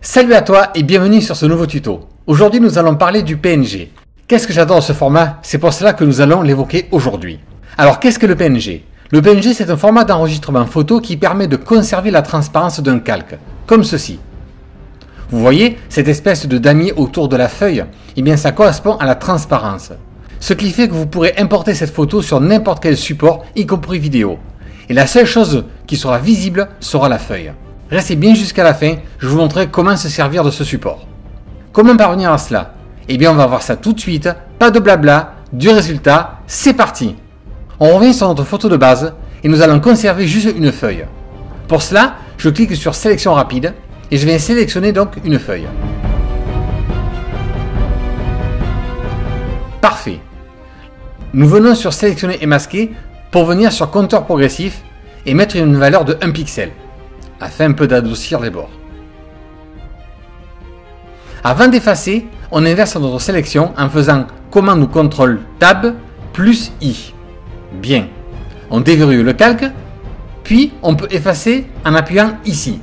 Salut à toi et bienvenue sur ce nouveau tuto. Aujourd'hui nous allons parler du PNG. Qu'est-ce que j'adore ce format? C'est pour cela que nous allons l'évoquer aujourd'hui. Alors qu'est-ce que le PNG? Le PNG c'est un format d'enregistrement photo qui permet de conserver la transparence d'un calque, comme ceci. Vous voyez cette espèce de damier autour de la feuille? Eh bien ça correspond à la transparence. Ce qui fait que vous pourrez importer cette photo sur n'importe quel support, y compris vidéo. Et la seule chose qui sera visible sera la feuille. Restez bien jusqu'à la fin, je vous montrerai comment se servir de ce support. Comment parvenir à cela? Eh bien on va voir ça tout de suite, pas de blabla, du résultat, c'est parti! On revient sur notre photo de base et nous allons conserver juste une feuille. Pour cela, je clique sur sélection rapide et je vais sélectionner donc une feuille. Parfait. Nous venons sur sélectionner et masquer pour venir sur compteur progressif et mettre une valeur de 1 pixel. Afin un peu d'adoucir les bords. Avant d'effacer, on inverse notre sélection en faisant commande ou contrôle tab plus I. Bien. On déverrouille le calque, puis on peut effacer en appuyant ici.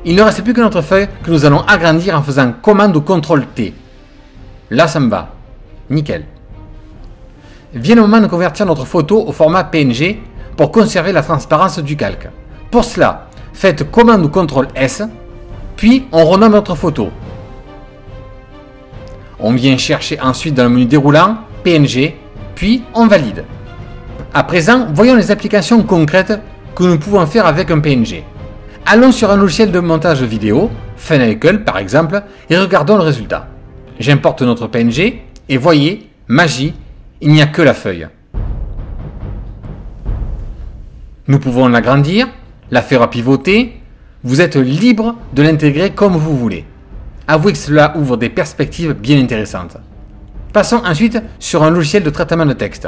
Il ne reste plus que notre feuille que nous allons agrandir en faisant commande ou contrôle T. Là ça me va. Nickel. Vient le moment de convertir notre photo au format PNG pour conserver la transparence du calque. Pour cela, faites commande ou contrôle S, puis on renomme notre photo. On vient chercher ensuite dans le menu déroulant PNG, puis on valide. À présent, voyons les applications concrètes que nous pouvons faire avec un PNG. Allons sur un logiciel de montage vidéo, Final par exemple, et regardons le résultat. J'importe notre PNG et voyez, magie, il n'y a que la feuille. Nous pouvons l'agrandir, la faire pivoter, vous êtes libre de l'intégrer comme vous voulez. Avouez que cela ouvre des perspectives bien intéressantes. Passons ensuite sur un logiciel de traitement de texte.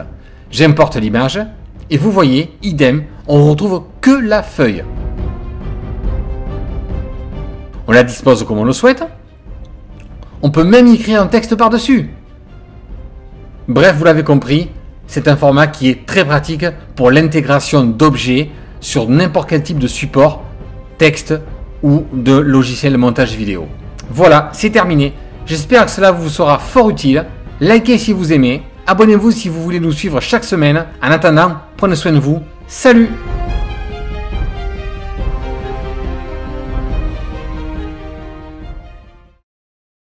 J'importe l'image et vous voyez, idem, on ne retrouve que la feuille. On la dispose comme on le souhaite. On peut même y écrire un texte par-dessus. Bref, vous l'avez compris, c'est un format qui est très pratique pour l'intégration d'objets sur n'importe quel type de support, texte ou de logiciel de montage vidéo. Voilà, c'est terminé. J'espère que cela vous sera fort utile. Likez si vous aimez, abonnez-vous si vous voulez nous suivre chaque semaine. En attendant, prenez soin de vous. Salut!